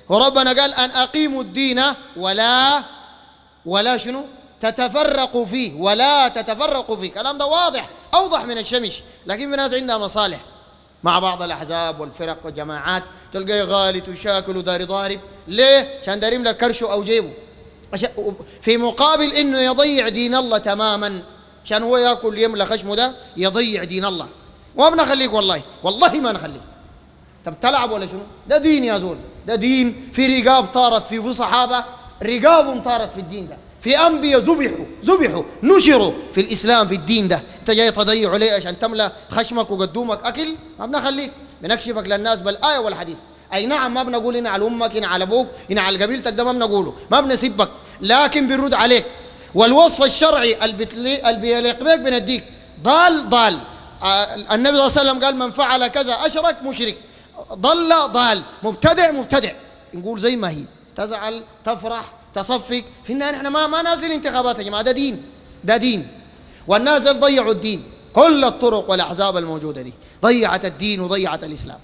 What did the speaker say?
وربنا قال أن أقيموا الدين ولا شنو تتفرقوا فيه، ولا تتفرقوا فيه. كلام ده واضح أوضح من الشمس. لكن في ناس عندها مصالح مع بعض الأحزاب والفرق والجماعات، تلقاه غالي وشاكل وداري ضارب. ليه؟ عشان دارين لك كرشه أو جيبه، في مقابل إنه يضيع دين الله تماما، عشان هو ياكل يملى خشمه ده يضيع دين الله. وما بنخليك والله ما نخليك. طب تلعب ولا شنو؟ ده دين يا زول، ده دين. في رقاب طارت في صحابة، رقاب طارت في الدين ده، في أنبياء ذبحوا نشروا في الإسلام في الدين ده. أنت جاي تضيع ليه عشان تملى خشمك وقدومك أكل؟ ما بنخليك، بنكشفك للناس بالآية والحديث. أي نعم ما بنقول هنا على أمك، هنا على أبوك، هنا على قبيلتك، ده ما بنقوله، ما بنسبك، لكن بنرد عليك. والوصف الشرعي اللي بيليق بك بنديك. ضال النبي صلى الله عليه وسلم قال من فعل كذا أشرك مشرك، ضال مبتدع. نقول زي ما هي، تزعل تفرح تصفق في النهاية. نحن ما نازل انتخابات يا جماعة، ده دين. والناس ضيعوا الدين. كل الطرق والأحزاب الموجودة دي ضيعت الدين وضيعت الإسلام.